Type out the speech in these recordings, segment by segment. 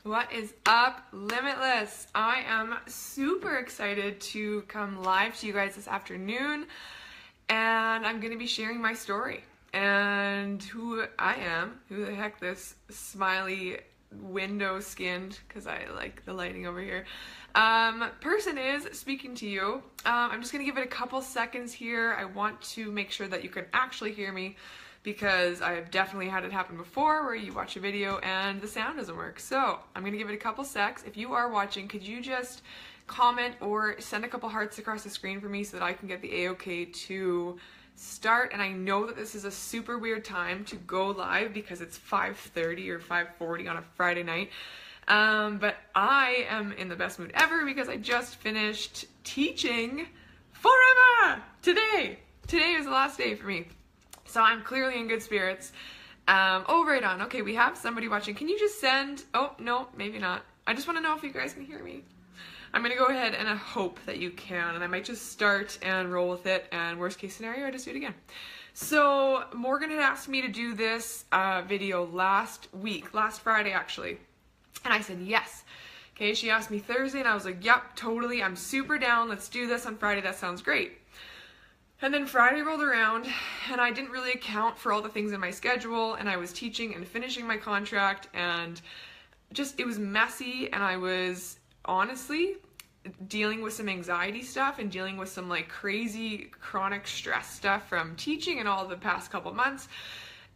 What is up, Limitless? I am super excited to come live to you guys this afternoon, and I'm going to be sharing my story and who I am, who the heck this smiley window-skinned, because I like the lighting over here, person is speaking to you. I'm just going to give it a couple seconds here. I want to make sure that you can actually hear me, because I have definitely had it happen before where you watch a video and the sound doesn't work. So I'm going to give it a couple secs. If you are watching, could you just comment or send a couple hearts across the screen for me so that I can get the A-OK to start? And I know that this is a super weird time to go live because it's 5:30 or 5:40 on a Friday night. But I am in the best mood ever because I just finished teaching forever today. Today is the last day for me. So I'm clearly in good spirits. Oh, right on. Okay, we have somebody watching. Can you just send... Oh, no, maybe not. I just want to know if you guys can hear me. I'm going to go ahead and I hope that you can. And I might just start and roll with it. And worst case scenario, I just do it again. So Morgan had asked me to do this video last Friday actually. And I said yes. Okay, she asked me Thursday and I was like, yep, totally. I'm super down. Let's do this on Friday. That sounds great. And then Friday rolled around and I didn't really account for all the things in my schedule, and I was teaching and finishing my contract, and just it was messy, and I was honestly dealing with some anxiety stuff and dealing with some like crazy chronic stress stuff from teaching and all the past couple months.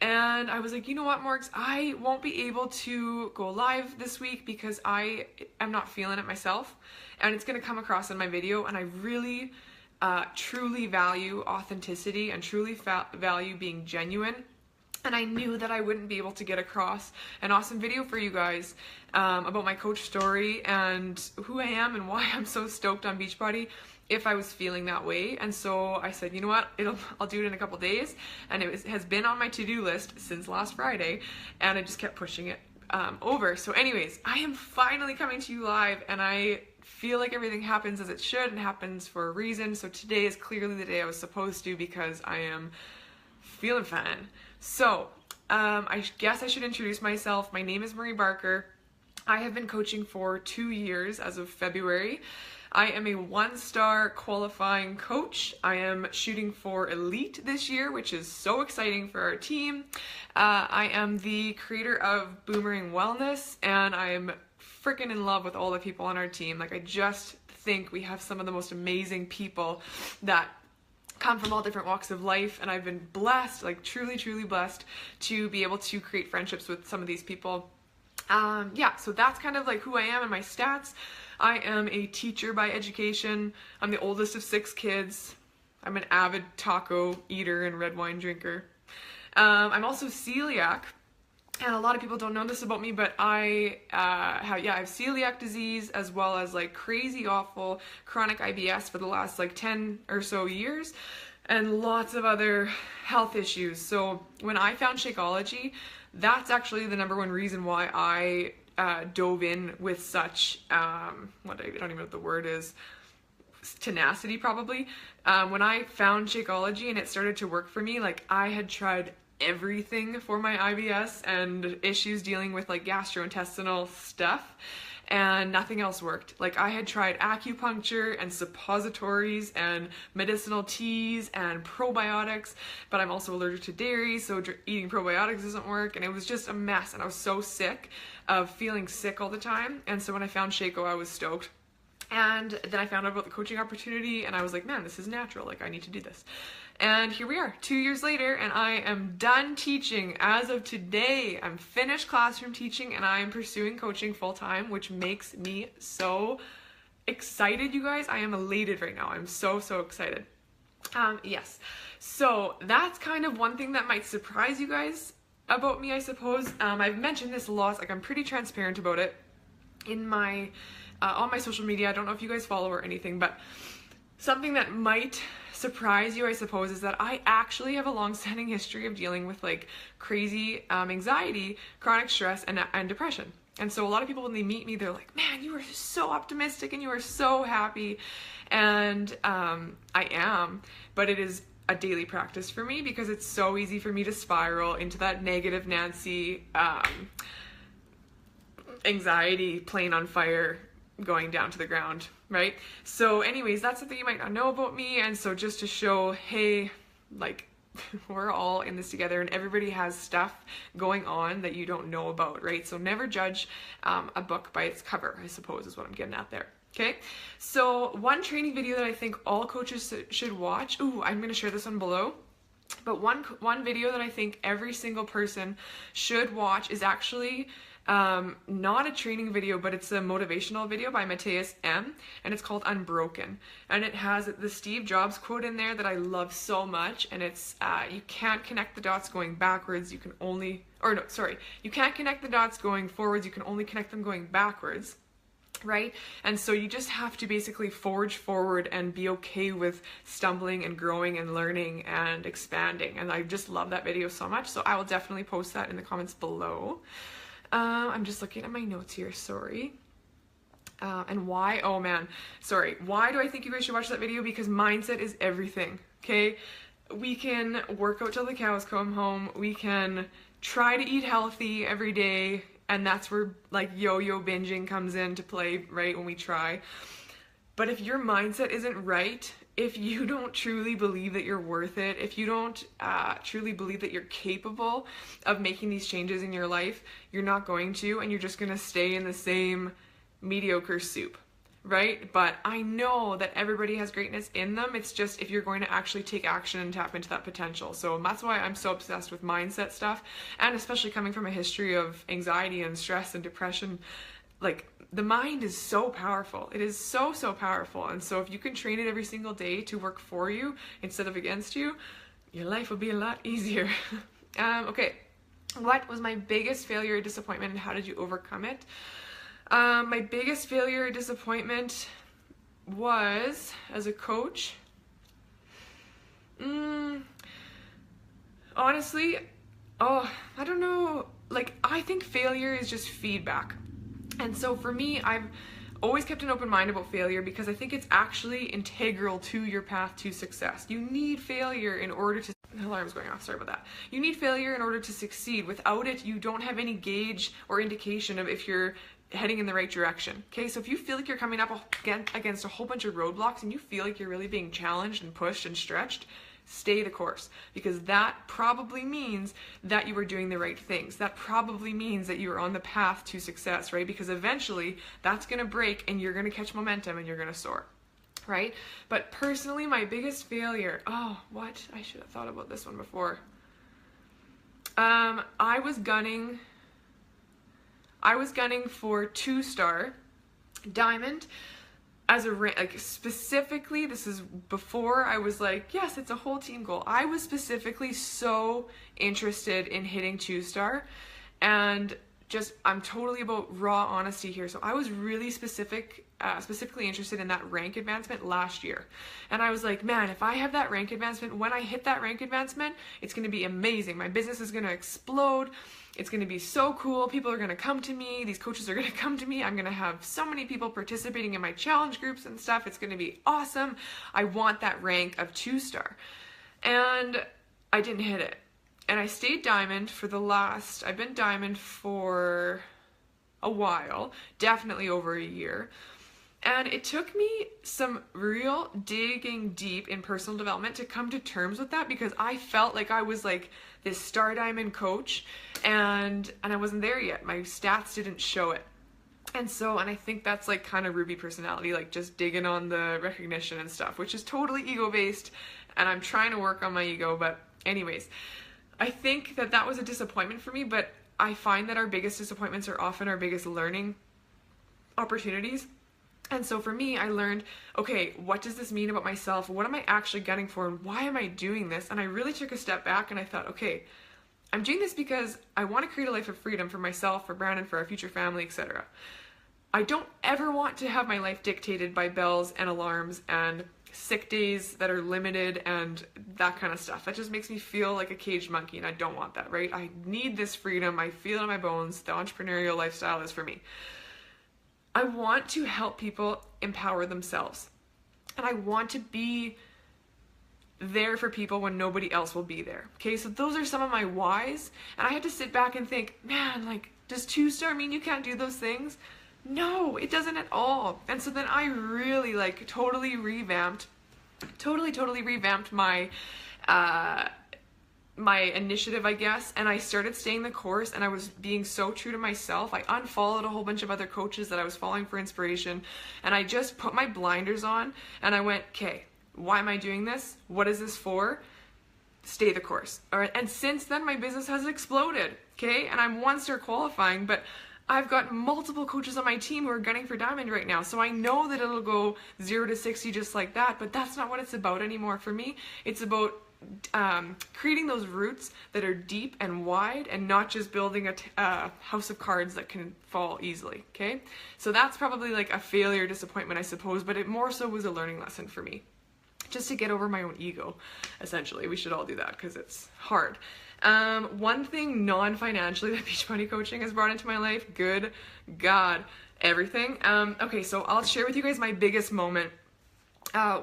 And I was like, you know what, Morgs, I won't be able to go live this week because I am not feeling it myself, and it's going to come across in my video, and I really truly value authenticity and truly value being genuine. And I knew that I wouldn't be able to get across an awesome video for you guys about my coach story and who I am and why I'm so stoked on Beachbody if I was feeling that way. And so I said, you know what, I'll do it in a couple days. And it has been on my to-do list since last Friday, and I just kept pushing it over. So anyways, I am finally coming to you live, and I feel like everything happens as it should and happens for a reason. So today is clearly the day I was supposed to, because I am feeling fine. So I guess I should introduce myself. My name is Marie Barker. I have been coaching for 2 years as of February. I am a 1-star qualifying coach. I am shooting for elite this year, which is so exciting for our team. I am the creator of Boomerang Wellness, and I am freaking in love with all the people on our team. Like, I just think we have some of the most amazing people that come from all different walks of life, and I've been blessed, like truly, truly blessed, to be able to create friendships with some of these people. Yeah, so that's kind of like who I am and my stats. I am a teacher by education. I'm the oldest of 6 kids. I'm an avid taco eater and red wine drinker. I'm also celiac. And a lot of people don't know this about me, but I have celiac disease, as well as like crazy awful chronic IBS for the last like 10 or so years, and lots of other health issues. So when I found Shakeology, that's actually the #1 reason why I dove in with such, I don't even know what the word is, tenacity probably. When I found Shakeology and it started to work for me, like I had tried everything for my IBS and issues dealing with like gastrointestinal stuff, and nothing else worked. Like, I had tried acupuncture and suppositories and medicinal teas and probiotics, but I'm also allergic to dairy, so eating probiotics doesn't work, and it was just a mess, and I was so sick of feeling sick all the time. And so when I found Shakeo, I was stoked. And then I found out about the coaching opportunity, and I was like, man, this is natural, like I need to do this. And here we are, 2 years later, and I am done teaching as of today. I'm finished classroom teaching, and I am pursuing coaching full-time, which makes me so excited, you guys. I am elated right now. I'm so, so excited. Yes, so that's kind of one thing that might surprise you guys about me, I suppose. I've mentioned this a lot, like I'm pretty transparent about it in my on my social media. I don't know if you guys follow or anything, but something that might surprise you, I suppose, is that I actually have a long-standing history of dealing with like crazy anxiety, chronic stress, and depression. And so a lot of people, when they meet me, they're like, man, you are so optimistic and you are so happy. And I am, but it is a daily practice for me because it's so easy for me to spiral into that negative Nancy anxiety plane on fire going down to the ground, right? So anyways, that's something you might not know about me. And so just to show, hey, like, we're all in this together, and everybody has stuff going on that you don't know about, right? So never judge a book by its cover, I suppose is what I'm getting at there. Okay, so one training video that I think all coaches should watch, I'm going to share this one below, but one video that I think every single person should watch is actually not a training video, but it's a motivational video by Matthias M, and it's called Unbroken, and it has the Steve Jobs quote in there that I love so much, and it's you can't connect the dots going backwards, you can't connect the dots going forwards, you can only connect them going backwards, right? And so you just have to basically forge forward and be okay with stumbling and growing and learning and expanding, and I just love that video so much, so I will definitely post that in the comments below. I'm just looking at my notes here, sorry. And why? Oh man, sorry. Why do I think you guys should watch that video? Because mindset is everything, okay? We can work out till the cows come home. We can try to eat healthy every day, and that's where like yo-yo binging comes into play, right? When we try. But if your mindset isn't right, if you don't truly believe that you're worth it, if you don't truly believe that you're capable of making these changes in your life, you're not going to, and you're just going to stay in the same mediocre soup, right? But I know that everybody has greatness in them. It's just if you're going to actually take action and tap into that potential. So that's why I'm so obsessed with mindset stuff, and especially coming from a history of anxiety and stress and depression, like the mind is so powerful. It is so powerful. And so if you can train it every single day to work for you instead of against you, your life will be a lot easier. Okay, what was my biggest failure or disappointment, and how did you overcome it? My biggest failure or disappointment was, as a coach, honestly, I don't know, like, I think failure is just feedback. And so for me, I've always kept an open mind about failure because I think it's actually integral to your path to success. You need failure in order to... The alarm's going off, sorry about that. You need failure in order to succeed. Without it, you don't have any gauge or indication of if you're heading in the right direction. Okay, so if you feel like you're coming up against a whole bunch of roadblocks and you feel like you're really being challenged and pushed and stretched, stay the course, because that probably means that you are doing the right things. That probably means that you are on the path to success, right? Because eventually that's going to break and you're going to catch momentum and you're going to soar, right? But personally, my biggest failure, I should have thought about this one before. I was gunning for 2-star diamond as a rank, like specifically, this is before I was like, yes, it's a whole team goal. I was specifically so interested in hitting 2-star, and just, I'm totally about raw honesty here. So I was really specifically interested in that rank advancement last year. And I was like, man, if I have that rank advancement, when I hit that rank advancement, it's going to be amazing. My business is going to explode. It's going to be so cool. People are going to come to me. These coaches are going to come to me. I'm going to have so many people participating in my challenge groups and stuff. It's going to be awesome. I want that rank of 2-star. And I didn't hit it. And I stayed diamond I've been diamond for a while, definitely over a year. And it took me some real digging deep in personal development to come to terms with that, because I felt like I was like this star diamond coach, and I wasn't there yet. My stats didn't show it. And I think that's like kind of Ruby personality, like just digging on the recognition and stuff, which is totally ego-based, and I'm trying to work on my ego. But anyways, I think that was a disappointment for me, but I find that our biggest disappointments are often our biggest learning opportunities. And so for me, I learned, okay, what does this mean about myself? What am I actually gunning for? And why am I doing this? And I really took a step back and I thought, okay, I'm doing this because I want to create a life of freedom for myself, for Brandon, for our future family, etc. I don't ever want to have my life dictated by bells and alarms and sick days that are limited and that kind of stuff. That just makes me feel like a caged monkey, and I don't want that, right? I need this freedom. I feel it in my bones. The entrepreneurial lifestyle is for me. I want to help people empower themselves, and I want to be there for people when nobody else will be there. Okay, so those are some of my whys, and I had to sit back and think, man, like, Does 2-star mean you can't do those things? No, it doesn't at all. And so then I really like totally revamped my my initiative, I guess, and I started staying the course, and I was being so true to myself. I unfollowed a whole bunch of other coaches that I was following for inspiration, and I just put my blinders on, and I went, okay, why am I doing this? What is this for? Stay the course. All right. And since then, my business has exploded, okay? And I'm 1-star qualifying, but I've got multiple coaches on my team who are gunning for diamond right now. So I know that it'll go 0 to 60 just like that, but that's not what it's about anymore for me. It's about creating those roots that are deep and wide, and not just building a house of cards that can fall easily, okay? So that's probably like a failure, disappointment, I suppose, but it more so was a learning lesson for me. Just to get over my own ego, essentially. We should all do that because it's hard. One thing non-financially that Beachbody coaching has brought into my life, good God, everything. Okay, so I'll share with you guys my biggest moment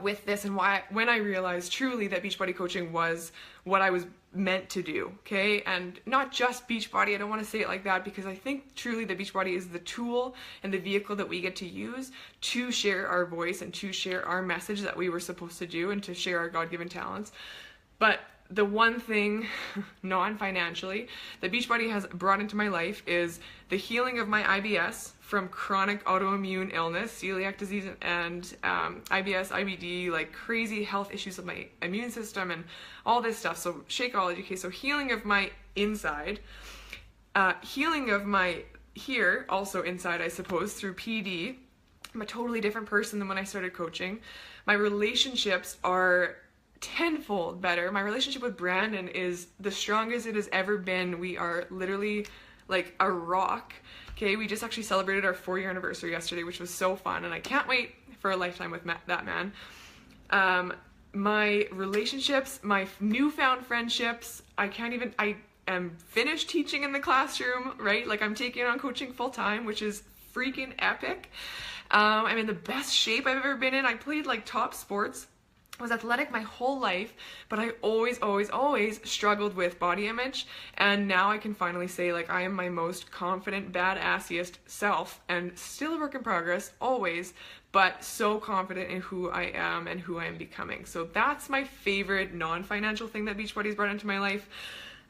with this, and when I realized truly that Beachbody coaching was what I was meant to do, okay? And not just Beachbody, I don't want to say it like that, because I think truly that Beachbody is the tool and the vehicle that we get to use to share our voice and to share our message that we were supposed to do, and to share our God-given talents. But the one thing, non-financially, that Beachbody has brought into my life is the healing of my IBS from chronic autoimmune illness, celiac disease, and IBS, IBD, like crazy health issues of my immune system and all this stuff. So Shakeology, okay, so healing of my inside, healing of my here, also inside, I suppose, through PD. I'm a totally different person than when I started coaching. My relationships are tenfold better. My relationship with Brandon is the strongest it has ever been. We are literally like a rock. Okay, we just actually celebrated our 4-year anniversary yesterday, which was so fun, and I can't wait for a lifetime with that man. My relationships, my newfound friendships, I am finished teaching in the classroom, right? Like, I'm taking on coaching full time, which is freaking epic. I'm in the best shape I've ever been in. I played like top sports. I was athletic my whole life, but I always struggled with body image, and now I can finally say, like, I am my most confident, badassiest self, and still a work in progress, always, but so confident in who I am and who I am becoming. So that's my favorite non-financial thing that Beachbody's brought into my life.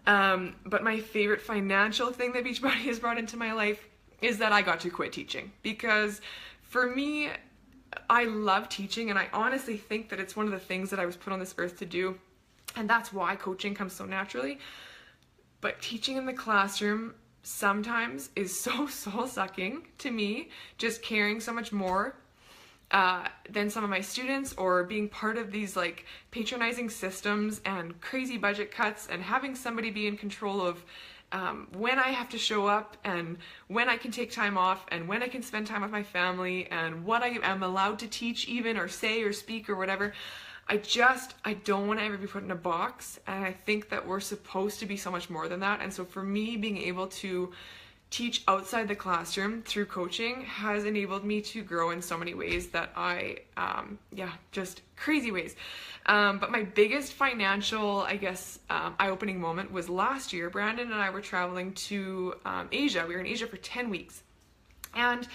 But my favorite financial thing that Beachbody has brought into my life is that I got to quit teaching, because for me, I love teaching, and I honestly think that it's one of the things that I was put on this earth to do, and that's why coaching comes so naturally. But teaching in the classroom sometimes is so soul-sucking to me, just caring so much more than some of my students, or being part of these like patronizing systems and crazy budget cuts, and having somebody be in control of when I have to show up, and when I can take time off, and when I can spend time with my family, and what I am allowed to teach even, or say, or speak, or whatever. I don't want to ever be put in a box, and I think that we're supposed to be so much more than that. And so for me, being able to teach outside the classroom through coaching has enabled me to grow in so many ways that just crazy ways. But my biggest financial, I guess, eye-opening moment was last year. Brandon and I were traveling to Asia. We were in Asia for 10 weeks. And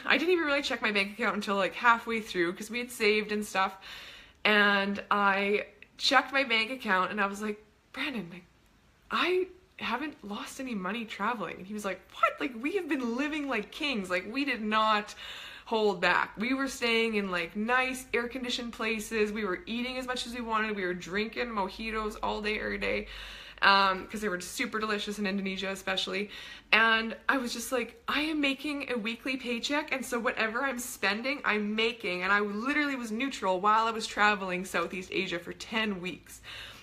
I didn't even really check my bank account until like halfway through, because we had saved and stuff. And I checked my bank account, and I was like, Brandon, like, I haven't lost any money traveling. And he was like, what? Like, we have been living like kings. Like, we did not hold back. We were staying in like nice air-conditioned places. We were eating as much as we wanted. We were drinking mojitos all day, every day, because they were super delicious in Indonesia especially. And I was just like, I am making a weekly paycheck, and so whatever I'm spending, I'm making. And I literally was neutral while I was traveling Southeast Asia for 10 weeks.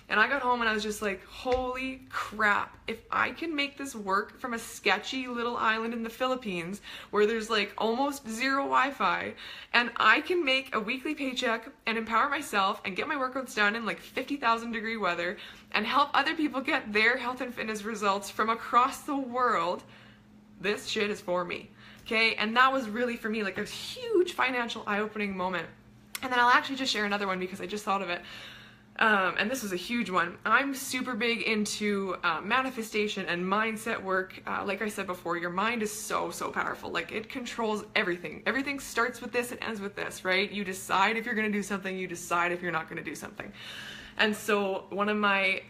And I got home and I was just like, holy crap, if I can make this work from a sketchy little island in the Philippines where there's like almost zero Wi-Fi, and I can make a weekly paycheck and empower myself and get my workouts done in like 50,000 degree weather and help other people get their health and fitness results from across the world, this shit is for me, okay? And that was really for me like a huge financial eye-opening moment. And then I'll actually just share another one because I just thought of it. and this was a huge one. I'm super big into manifestation and mindset work. Like I said before, your mind is so powerful. Like, it controls everything. Everything starts with this and ends with this, right? You decide if you're going to do something, you decide if you're not going to do something. And so one of my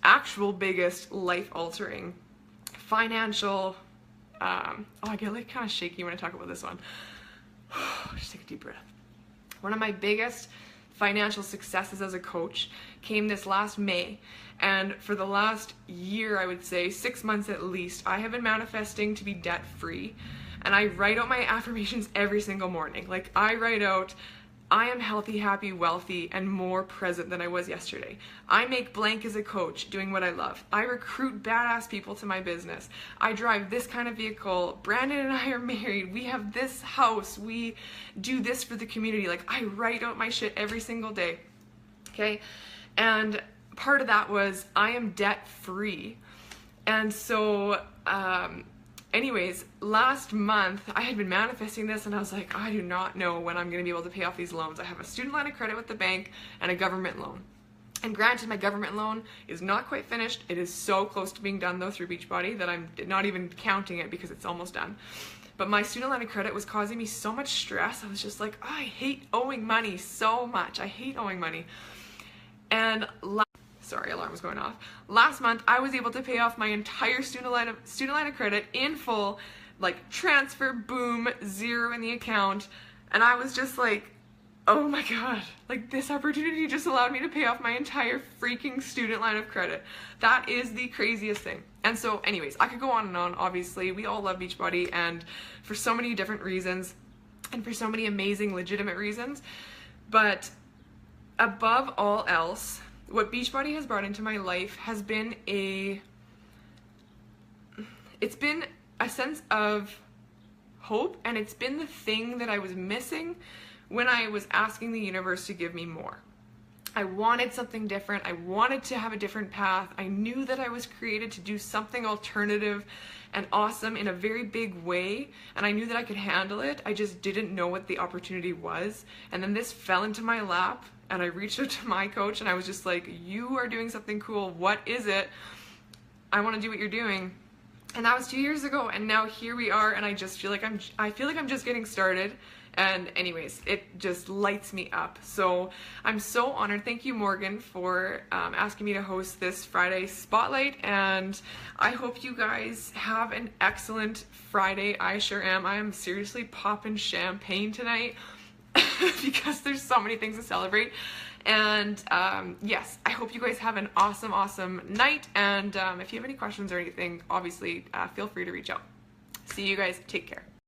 actual biggest life-altering financial, I get like kind of shaky when I talk about this one. Just take a deep breath. One of my biggest financial successes as a coach came this last May, and for the last year, I would say 6 months at least, I have been manifesting to be debt free. And I write out my affirmations every single morning. Like, I write out, I am healthy, happy, wealthy, and more present than I was yesterday. I make blank as a coach, doing what I love. I recruit badass people to my business. I drive this kind of vehicle. Brandon and I are married. We have this house. We do this for the community. Like, I write out my shit every single day. Okay? And part of that was I am debt free. And so, anyways, last month I had been manifesting this, and I was like, I do not know when I'm going to be able to pay off these loans. I have a student line of credit with the bank and a government loan. And granted, my government loan is not quite finished. It is so close to being done though through Beachbody that I'm not even counting it because it's almost done. But my student line of credit was causing me so much stress. I was just like, oh, I hate owing money so much. I hate owing money. And sorry, alarm was going off. Last month, I was able to pay off my entire student line of credit in full, like transfer, boom, zero in the account. And I was just like, oh my God, like, this opportunity just allowed me to pay off my entire freaking student line of credit. That is the craziest thing. And so anyways, I could go on and on. Obviously, we all love Beachbody, and for so many different reasons and for so many amazing, legitimate reasons. But above all else, what Beachbody has brought into my life has been it's been a sense of hope, and it's been the thing that I was missing when I was asking the universe to give me more. I wanted something different. I wanted to have a different path. I knew that I was created to do something alternative and awesome in a very big way, and I knew that I could handle it. I just didn't know what the opportunity was. And then this fell into my lap, and I reached out to my coach, and I was just like, you are doing something cool. What is it? I want to do what you're doing. And that was 2 years ago, and now here we are, and I just feel like I'm just getting started. And anyways, it just lights me up. So I'm so honored. Thank you, Morgan, for asking me to host this Friday Spotlight. And I hope you guys have an excellent Friday. I sure am. I am seriously popping champagne tonight because there's so many things to celebrate. And yes, I hope you guys have an awesome night. And if you have any questions or anything, obviously feel free to reach out. See you guys. Take care.